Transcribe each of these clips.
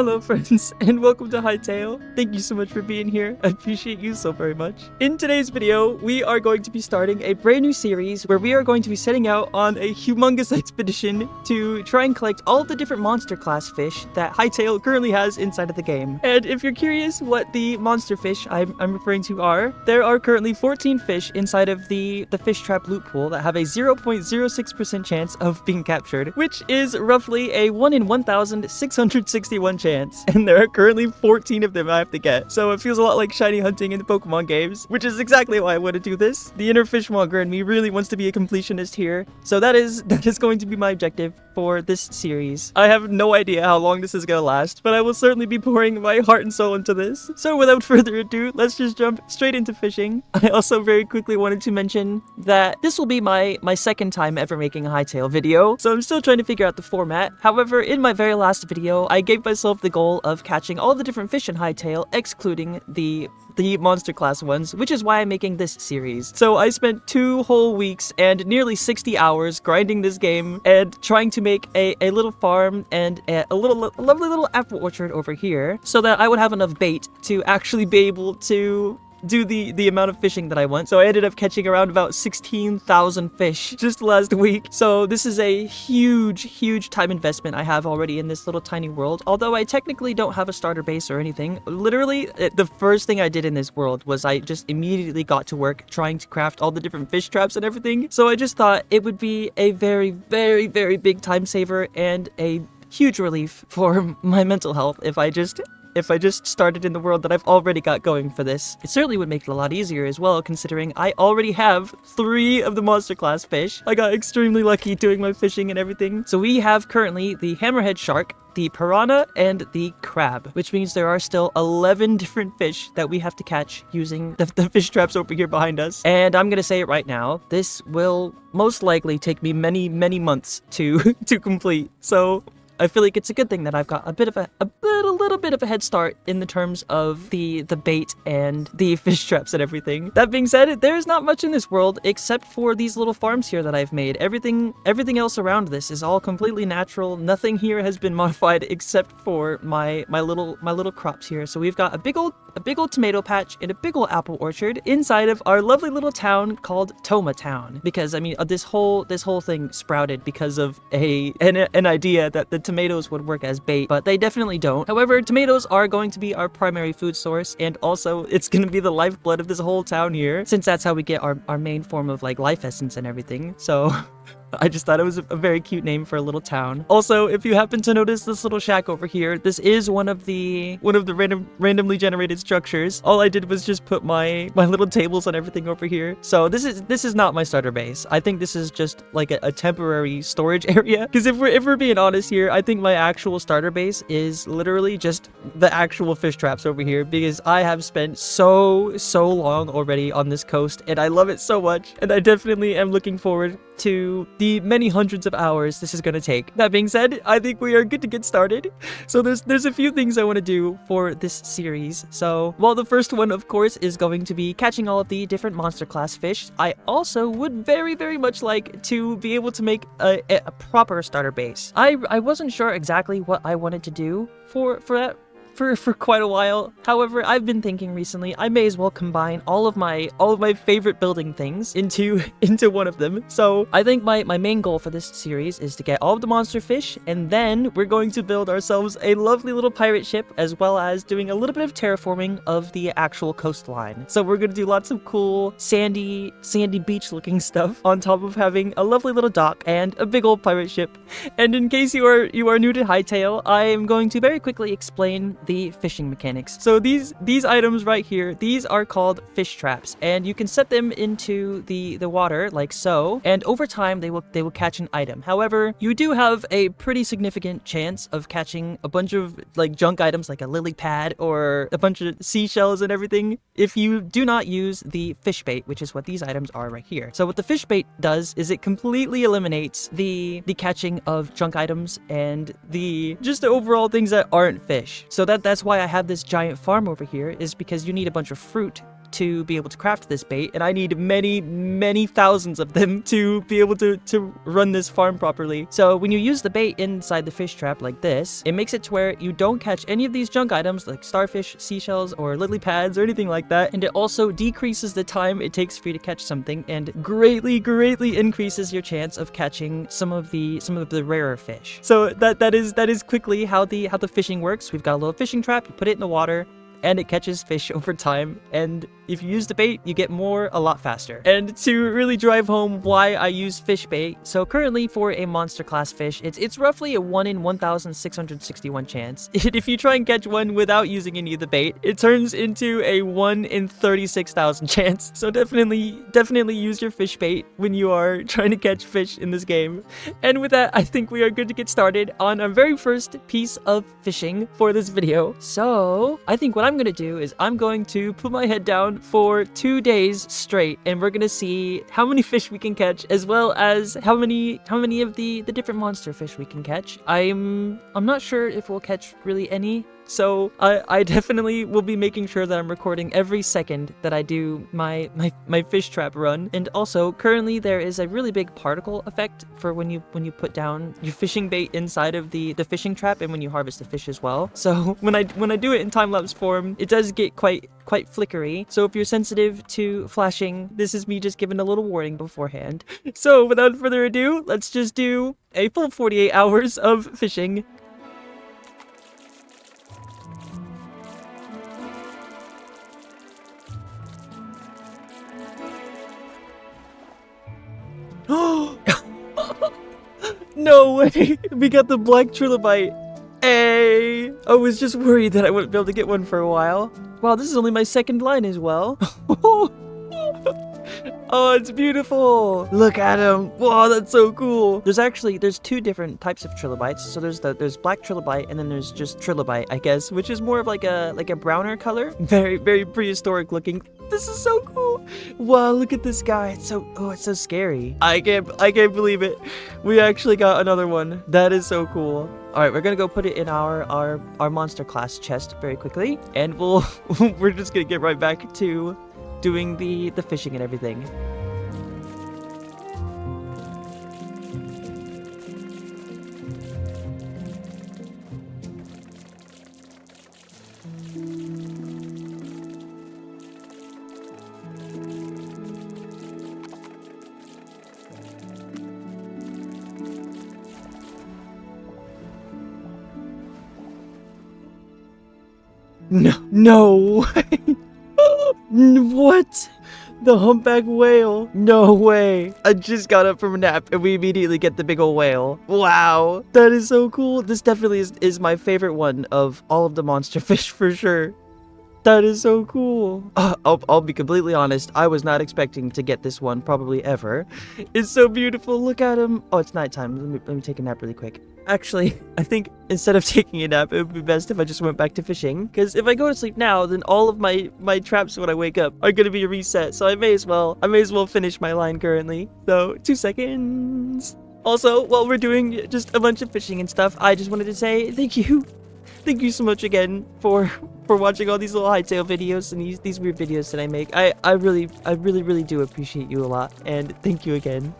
Hello friends, and welcome to Hytale. Thank you so much for being here. I appreciate you so very much. In today's video, we are going to be starting a brand new series where we are going to be setting out on a humongous expedition to try and collect all of the different monster class fish that Hytale currently has inside of the game. And if you're curious what the monster fish I'm referring to are, there are currently 14 fish inside of the fish trap loot pool that have a 0.06% chance of being captured, which is roughly a 1 in 1,661 chance, and there are currently 14 of them I have to get. So it feels a lot like shiny hunting in the Pokemon games, which is exactly why I want to do this. The inner fishmonger in me really wants to be a completionist here, so that is going to be my objective for this series. I have no idea how long this is gonna last, but I will certainly be pouring my heart and soul into this. So without further ado, let's just jump straight into fishing. I also very quickly wanted to mention that this will be my second time ever making a Hytale video, so I'm still trying to figure out the format. However, in my very last video, I gave myself the goal of catching all the different fish in Hytale, excluding the monster class ones, which is why I'm making this series. So I spent 2 whole weeks and nearly 60 hours grinding this game and trying to make a little farm and a lovely little apple orchard over here so that I would have enough bait to actually be able to do the amount of fishing that I want. So I ended up catching around about 16,000 fish just last week. So this is a huge time investment I have already in this little tiny world. Although I technically don't have a starter base or anything. Literally, the first thing I did in this world was I just immediately got to work trying to craft all the different fish traps and everything. So I just thought it would be a very big time saver and a huge relief for my mental health if I just started in the world that I've already got going for this. It certainly would make it a lot easier as well, considering I already have 3 of the monster class fish. I got extremely lucky doing my fishing and everything. So we have currently the hammerhead shark, the piranha, and the crab, which means there are still 11 different fish that we have to catch using the fish traps over here behind us. And I'm gonna say it right now, this will most likely take me many months to complete. So I feel like it's a good thing that I've got a little bit of a head start in the terms of the bait and the fish traps and everything. That being said, there's not much in this world except for these little farms here that I've made. Everything else around this is all completely natural. Nothing here has been modified except for my little crops here. So we've got a big old tomato patch and a big old apple orchard inside of our lovely little town called Toma Town. Because I mean, this whole thing sprouted because of an idea that the tomatoes would work as bait, but they definitely don't. However, tomatoes are going to be our primary food source, and also it's going to be the lifeblood of this whole town here, since that's how we get our main form of like life essence and everything. So I just thought it was a very cute name for a little town. Also, if you happen to notice this little shack over here, this is one of the randomly generated structures. All I did was just put my little tables on everything over here. So this is not my starter base. I think this is just like a temporary storage area. Because if we're being honest here, I think my actual starter base is literally just the actual fish traps over here, because I have spent so long already on this coast and I love it so much, and I definitely am looking forward to the many hundreds of hours this is going to take. That being said, I think we are good to get started. So there's a few things I want to do for this series. So while the first one, of course, is going to be catching all of the different monster class fish, I also would very much like to be able to make a proper starter base. I wasn't sure exactly what I wanted to do for that for quite a while. However, I've been thinking recently I may as well combine all of my favorite building things into one of them. So I think my main goal for this series is to get all of the monster fish, and then we're going to build ourselves a lovely little pirate ship, as well as doing a little bit of terraforming of the actual coastline. So we're going to do lots of cool sandy beach looking stuff on top of having a lovely little dock and a big old pirate ship. And in case you are new to Hytale, I am going to very quickly explain the fishing mechanics. So these items right here, these are called fish traps, and you can set them into the water like so, and over time they will catch an item. However, you do have a pretty significant chance of catching a bunch of like junk items like a lily pad or a bunch of seashells and everything if you do not use the fish bait, which is what these items are right here. So what the fish bait does is it completely eliminates the catching of junk items and the overall things that aren't fish. So that's why I have this giant farm over here, is because you need a bunch of fruit to be able to craft this bait, and I need many thousands of them to be able to run this farm properly. So when you use the bait inside the fish trap like this, it makes it to where you don't catch any of these junk items like starfish, seashells, or lily pads or anything like that, and it also decreases the time it takes for you to catch something, and greatly increases your chance of catching some of the rarer fish. So that is quickly how the fishing works. We've got a little fishing trap, you put it in the water, and it catches fish over time, and if you use the bait, you get more a lot faster. And to really drive home why I use fish bait, so currently for a monster class fish, it's roughly a 1 in 1,661 chance. If you try and catch one without using any of the bait, it turns into a 1 in 36,000 chance. So definitely use your fish bait when you are trying to catch fish in this game. And with that, I think we are good to get started on our very first piece of fishing for this video. So I think what I'm going to do is I'm going to put my head down for 2 days straight, and we're gonna see how many fish we can catch, as well as how many of the different monster fish we can catch. I'm not sure if we'll catch really any, so I definitely will be making sure that I'm recording every second that I do my fish trap run. And also, currently there is a really big particle effect for when you put down your fishing bait inside of the fishing trap, and when you harvest the fish as well. So when I do it in time-lapse form, it does get quite flickery. So if you're sensitive to flashing, this is me just giving a little warning beforehand. So without further ado, let's just do a full 48 hours of fishing. No way! We got the black trilobite. Hey! I was just worried that I wouldn't be able to get one for a while. Wow, this is only my second line as well. Oh, it's beautiful. Look at him. Whoa, that's so cool. There's two different types of trilobites. So there's black trilobite, and then there's just trilobite, I guess, which is more of like a browner color. Very prehistoric looking. This is so cool. Wow, look at this guy. It's so scary. I can't believe it. We actually got another one. That is so cool. All right, we're gonna go put it in our monster class chest very quickly, and we're just gonna get right back to doing the fishing and everything. No way. What? The humpback whale? No way. I just got up from a nap and we immediately get the big old whale. Wow. That is so cool. This definitely is my favorite one of all of the monster fish for sure. That is so cool. I'll be completely honest. I was not expecting to get this one probably ever. It's so beautiful. Look at him. Oh, it's nighttime. Let me take a nap really quick. Actually, I think instead of taking a nap, it would be best if I just went back to fishing. Because if I go to sleep now, then all of my traps when I wake up are going to be reset. So I may as well finish my line currently. So 2 seconds. Also, while we're doing just a bunch of fishing and stuff, I just wanted to say thank you. Thank you so much again for watching all these little Hytale videos and these weird videos that I make. I really do appreciate you a lot, and thank you again.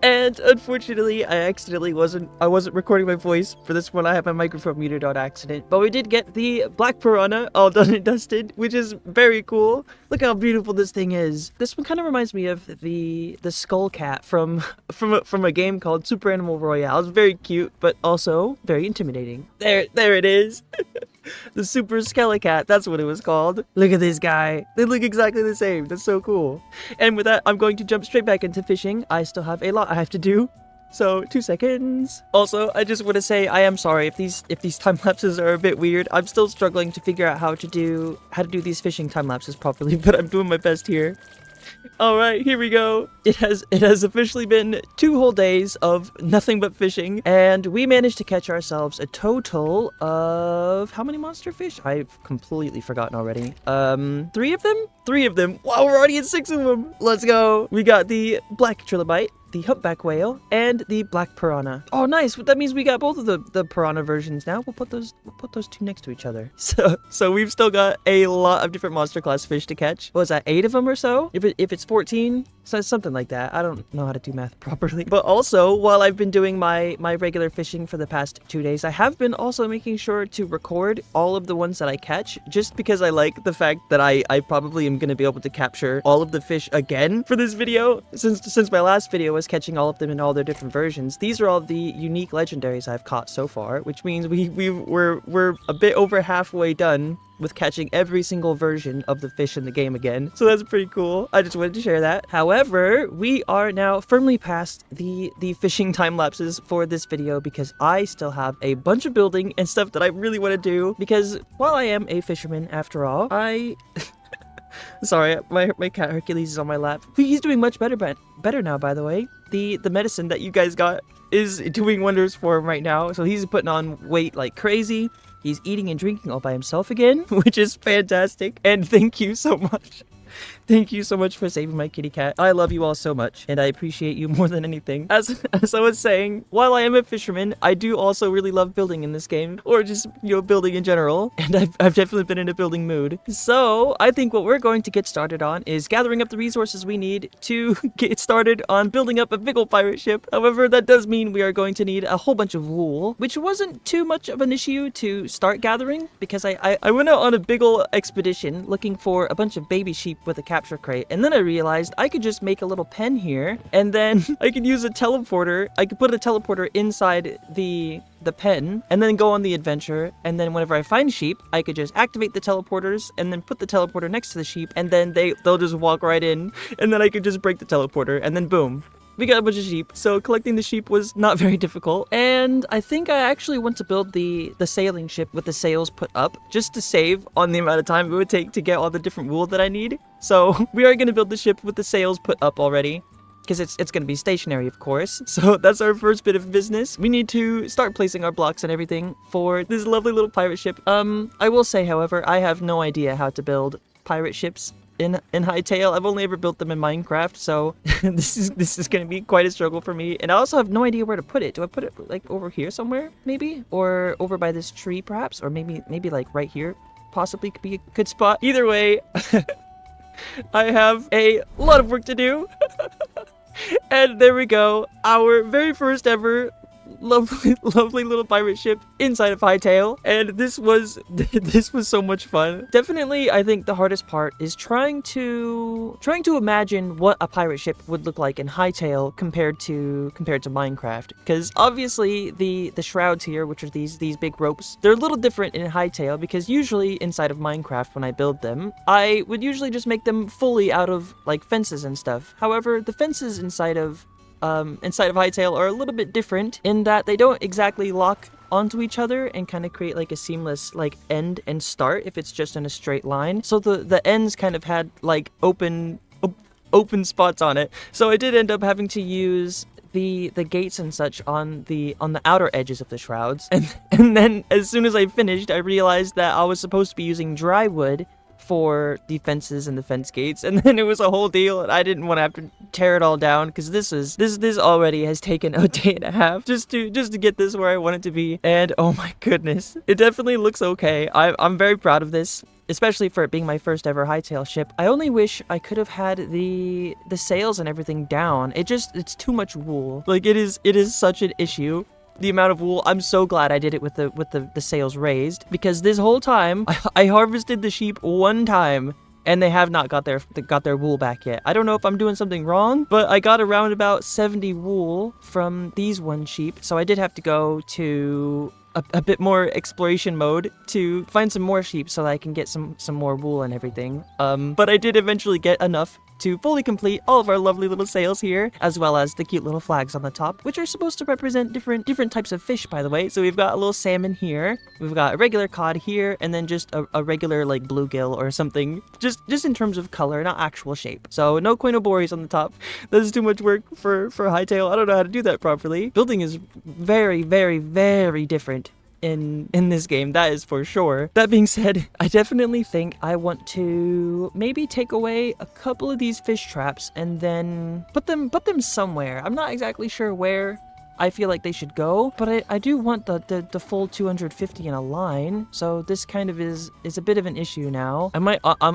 And unfortunately, I wasn't recording my voice for this one. I have my microphone muted on accident, but we did get the black piranha all done and dusted, which is very cool. Look how beautiful this thing is. This one kind of reminds me of the skull cat from a game called Super Animal Royale. It's very cute, but also very intimidating. There it is. The Super Skelecat, that's what it was called. Look at this guy. They look exactly the same. That's so cool. And with that, I'm going to jump straight back into fishing. I still have a lot I have to do. So 2 seconds. Also, I just want to say I am sorry if these time lapses are a bit weird. I'm still struggling to figure out how to do these fishing time lapses properly, but I'm doing my best here. All right, here we go. It has officially been 2 whole days of nothing but fishing, and we managed to catch ourselves a total of how many monster fish? I've completely forgotten already. 3 of them? 3 of them. Wow, we're already at 6 of them. Let's go. We got the black trilobite, the humpback whale, and the black piranha. Oh, nice. That means we got both of the piranha versions now. We'll put those 2 next to each other. So we've still got a lot of different monster class fish to catch. What was that, 8 of them or so? If it's 14, so something like that. I don't know how to do math properly. But also, while I've been doing my regular fishing for the past 2 days, I have been also making sure to record all of the ones that I catch, just because I like the fact that I probably am going to be able to capture all of the fish again for this video, since my last video was catching all of them in all their different versions. These are all the unique legendaries I've caught so far, which means we're a bit over halfway done with catching every single version of the fish in the game again. So that's pretty cool. I just wanted to share that. However, we are now firmly past the fishing time lapses for this video, because I still have a bunch of building and stuff that I really want to do, because while I am a fisherman after all, sorry, my cat Hercules is on my lap. He's doing much better now, by the way. The medicine that you guys got is doing wonders for him right now. So he's putting on weight like crazy. He's eating and drinking all by himself again, which is fantastic. And thank you so much. Thank you so much for saving my kitty cat. I love you all so much, and I appreciate you more than anything. As I was saying, while I am a fisherman, I do also really love building in this game, or just, building in general, and I've definitely been in a building mood. So, I think what we're going to get started on is gathering up the resources we need to get started on building up a big old pirate ship. However, that does mean we are going to need a whole bunch of wool, which wasn't too much of an issue to start gathering, because I went out on a big old expedition looking for a bunch of baby sheep with a capture crate, and then I realized I could just make a little pen here, and then I could use a teleporter. I could put a teleporter inside the pen, and then go on the adventure, and then whenever I find sheep, I could just activate the teleporters, and then put the teleporter next to the sheep, and then they'll just walk right in, and then I could just break the teleporter, and then boom. We got a bunch of sheep, so collecting the sheep was not very difficult. And I think I actually want to build the sailing ship with the sails put up, just to save on the amount of time it would take to get all the different wool that I need. So we are going to build the ship with the sails put up already, because it's going to be stationary, of course. So that's our first bit of business. We need to start placing our blocks and everything for this lovely little pirate ship. I will say, however, I have no idea how to build pirate ships in Hytale. I've only ever built them in Minecraft, so this is going to be quite a struggle for me. And I also have no idea where to put it. Do I put it like over here somewhere, maybe? Or over by this tree, perhaps? Or maybe like right here, possibly could be a good spot. Either way, I have a lot of work to do. And there we go, our very first ever lovely little pirate ship inside of Hytale, and this was so much fun. Definitely, I think the hardest part is trying to imagine what a pirate ship would look like in Hytale compared to Minecraft, because obviously the shrouds here, which are these big ropes, they're a little different in Hytale, because usually inside of Minecraft when I build them, I would usually just make them fully out of like fences and stuff. However, the fences inside of Hytale are a little bit different in that they don't exactly lock onto each other and kind of create like a seamless like end and start if it's just in a straight line. So the ends kind of had like open spots on it. So I did end up having to use the gates and such on the outer edges of the shrouds. And then as soon as I finished, I realized that I was supposed to be using dry wood for the fences and the fence gates, and then it was a whole deal, and I didn't want to have to tear it all down, because this already has taken a day and a half just to get this where I want it to be. And oh my goodness, it definitely looks okay. I'm very proud of this, especially for it being my first ever Hytale ship. I only wish I could have had the sails and everything down. It's too much wool. Like it is such an issue, the amount of wool. I'm so glad I did it with the sails raised, because this whole time I harvested the sheep one time and they have not got their wool back yet. I don't know if I'm doing something wrong, but I got around about 70 wool from these one sheep, so I did have to go to a bit more exploration mode to find some more sheep so that I can get some more wool and everything. But I did eventually get enough to fully complete all of our lovely little sails here, as well as the cute little flags on the top, which are supposed to represent different types of fish, by the way. So we've got a little salmon here, we've got a regular cod here, and then just a regular like bluegill or something, just in terms of color, not actual shape. So no Quinoboris on the top. That is too much work for Hytale. I don't know how to do that properly. Building is very, very, very different in this game, that is for sure. That being said, I definitely think I want to maybe take away a couple of these fish traps and then put them somewhere. I'm not exactly sure where I feel like they should go, but I do want the full 250 in a line, so this kind of is a bit of an issue now.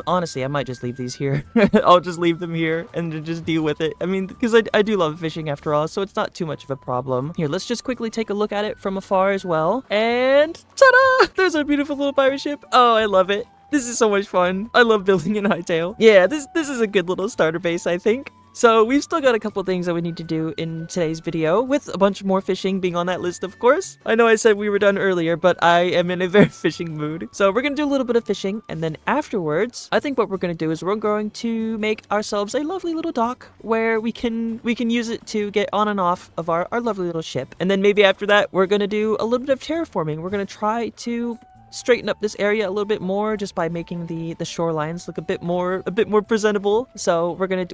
Honestly, I might just leave these here. I'll just leave them here and just deal with it. I mean, because I do love fishing after all, so it's not too much of a problem. Here, let's just quickly take a look at it from afar as well, and ta-da! There's our beautiful little pirate ship. Oh, I love it. This is so much fun. I love building in Hytale. Yeah, this is a good little starter base, I think. So we've still got a couple things that we need to do in today's video, with a bunch more fishing being on that list, of course. I know I said we were done earlier, but I am in a very fishing mood. So we're going to do a little bit of fishing, and then afterwards, I think what we're going to do is we're going to make ourselves a lovely little dock where we can use it to get on and off of our lovely little ship. And then maybe after that, we're going to do a little bit of terraforming. We're going to try to straighten up this area a little bit more just by making the shorelines look a bit more presentable. So we're gonna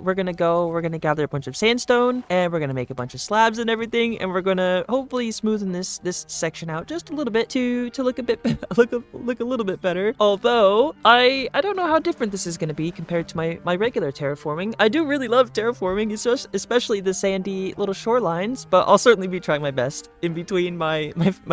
gather a bunch of sandstone, and we're gonna make a bunch of slabs and everything, and we're gonna hopefully smoothen this section out just a little bit to look a bit look a little bit better. Although I don't know how different this is gonna be compared to my regular terraforming. I do really love terraforming, especially the sandy little shorelines, but I'll certainly be trying my best in between my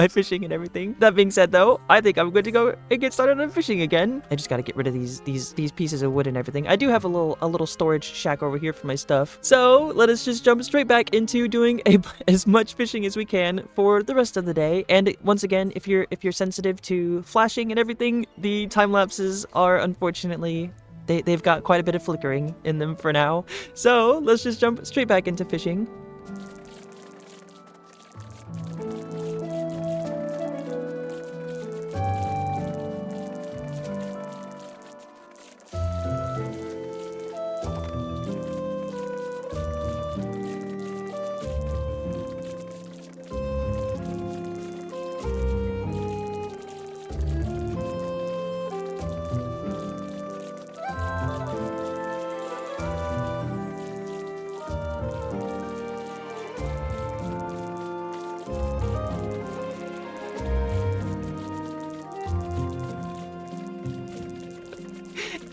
fishing and everything. That being said, though, I think I'm good to go and get started on fishing again. I just gotta get rid of these pieces of wood and everything. I do have a little storage shack over here for my stuff. So let us just jump straight back into doing as much fishing as we can for the rest of the day. And once again, if you're sensitive to flashing and everything, the time lapses are unfortunately they've got quite a bit of flickering in them for now. So let's just jump straight back into fishing.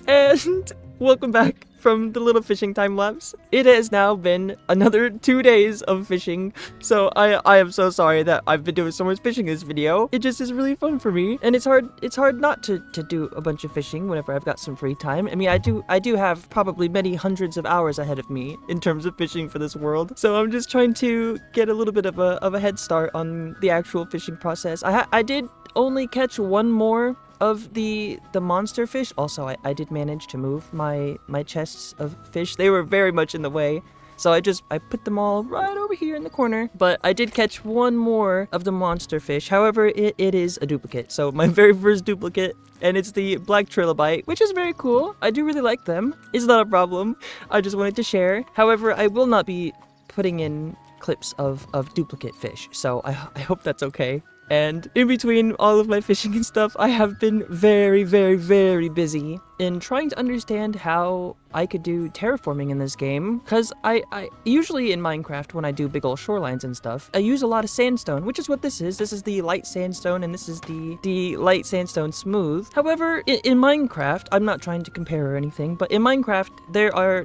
And welcome back from the little fishing time lapse. It has now been another 2 days of fishing, so I am so sorry that I've been doing so much fishing in this video. It just is really fun for me, and it's hard not to do a bunch of fishing whenever I've got some free time. I mean, I do have probably many hundreds of hours ahead of me in terms of fishing for this world, so I'm just trying to get a little bit of a head start on the actual fishing process. I did only catch one more of the monster fish. Also, I did manage to move my chests of fish. They were very much in the way, so I put them all right over here in the corner. But I did catch one more of the monster fish. However, it is a duplicate, so my very first duplicate, and it's the black trilobite, which is very cool. I do really like them. It's not a problem. I just wanted to share. However, I will not be putting in clips of duplicate fish, so I hope that's okay. And in between all of my fishing and stuff, I have been very, very, very busy in trying to understand how I could do terraforming in this game, because I usually in Minecraft, when I do big old shorelines and stuff, I use a lot of sandstone, which is what this is. This is the light sandstone, and this is the light sandstone smooth. However, in Minecraft, I'm not trying to compare or anything, but in Minecraft,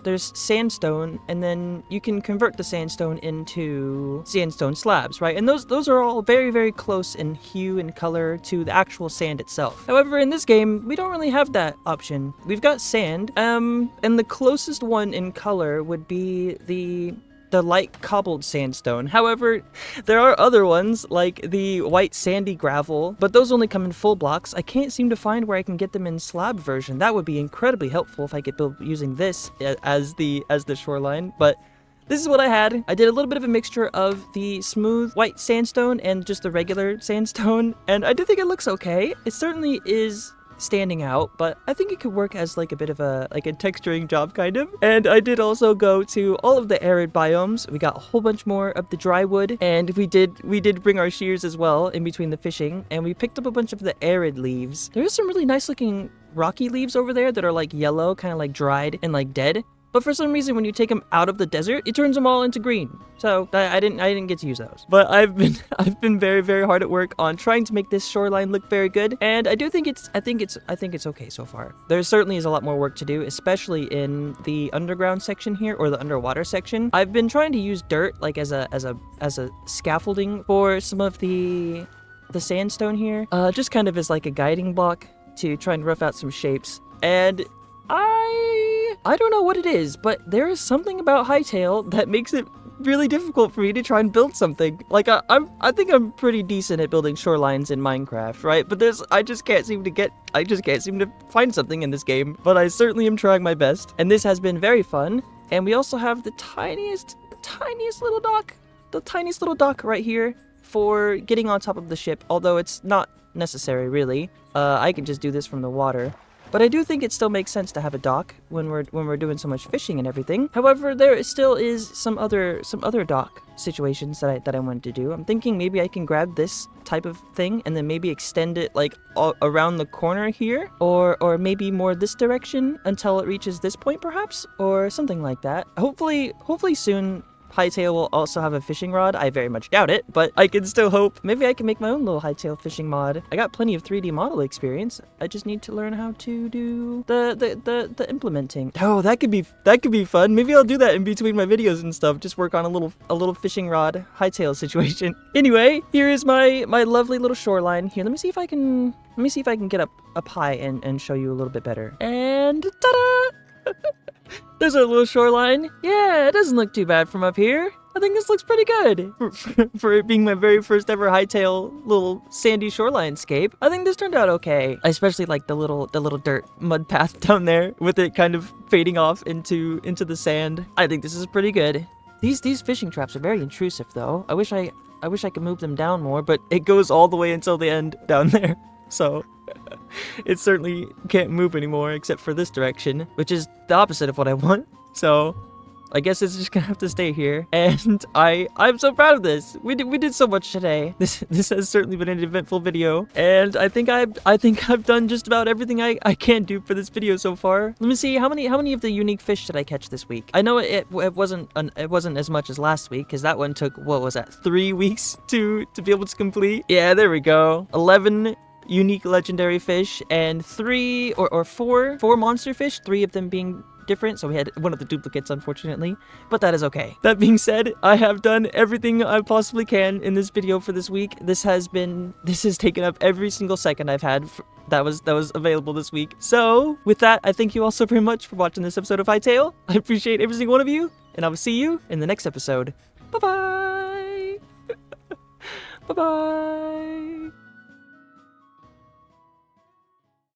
there's sandstone, and then you can convert the sandstone into sandstone slabs, right? And those are all very, very close in hue and color to the actual sand itself. However, in this game, we don't really have that option. We've got sand, and the closest one in color would be the light cobbled sandstone. However, there are other ones like the white sandy gravel, but those only come in full blocks. I can't seem to find where I can get them in slab version. That would be incredibly helpful if I could build using this as the shoreline, but this is what I had. I did a little bit of a mixture of the smooth white sandstone and just the regular sandstone, and I do think it looks okay. It certainly is standing out, but I think it could work as like a bit of a texturing job kind of. And I did also go to all of the arid biomes. We got a whole bunch more of the dry wood, and we did bring our shears as well in between the fishing, and we picked up a bunch of the arid leaves. There's some really nice looking rocky leaves over there that are like yellow, kind of like dried and like dead. But for some reason, when you take them out of the desert, it turns them all into green. So I didn't get to use those. But I've been very, very hard at work on trying to make this shoreline look very good. And I think it's okay so far. There certainly is a lot more work to do, especially in the underground section here, or the underwater section. I've been trying to use dirt like as a scaffolding for some of the sandstone here, just kind of as like a guiding block to try and rough out some shapes. And I don't know what it is, but there is something about Hytale that makes it really difficult for me to try and build something. Like I think I'm pretty decent at building shorelines in Minecraft, right? But I just can't seem to find something in this game. But I certainly am trying my best, and this has been very fun. And we also have the tiniest little dock right here for getting on top of the ship, although it's not necessary really. I can just do this from the water. But I do think it still makes sense to have a dock when we're doing so much fishing and everything. However, there still is some other dock situations that I wanted to do. I'm thinking maybe I can grab this type of thing and then maybe extend it like all around the corner here, or maybe more this direction until it reaches this point perhaps, or something like that. Hopefully soon Hytale will also have a fishing rod. I very much doubt it, but I can still hope. Maybe I can make my own little Hytale fishing mod. I got plenty of 3D model experience. I just need to learn how to do the implementing. Oh, that could be fun. Maybe I'll do that in between my videos and stuff. Just work on a little fishing rod Hytale situation. Anyway, here is my lovely little shoreline. Here, let me see if I can get up high and show you a little bit better. And ta-da! There's our little shoreline. Yeah, it doesn't look too bad from up here. I think this looks pretty good for it being my very first ever Hytale little sandy shoreline-scape. I think this turned out okay. I especially like the little dirt mud path down there with it kind of fading off into the sand. I think this is pretty good. These fishing traps are very intrusive though. I wish I could move them down more, but it goes all the way until the end down there. So it certainly can't move anymore except for this direction, which is the opposite of what I want. So I guess it's just gonna have to stay here. And I'm so proud of this. We did so much today. This has certainly been an eventful video, and I think I've done just about everything I can do for this video so far. Let me see how many of the unique fish did I catch this week. I know it wasn't as much as last week, because that one took, what was that, 3 weeks to be able to complete. Yeah, there we go. 11 unique legendary fish and 3 or 4 monster fish, 3 of them being different, so we had one of the duplicates unfortunately, but that is okay. That being said, I have done everything I possibly can in this video for this week. This has taken up every single second I've had that was available this week. So with that, I thank you all so very much for watching this episode of Hytale. I appreciate every single one of you, and I will see you in the next episode. Bye bye. Bye bye.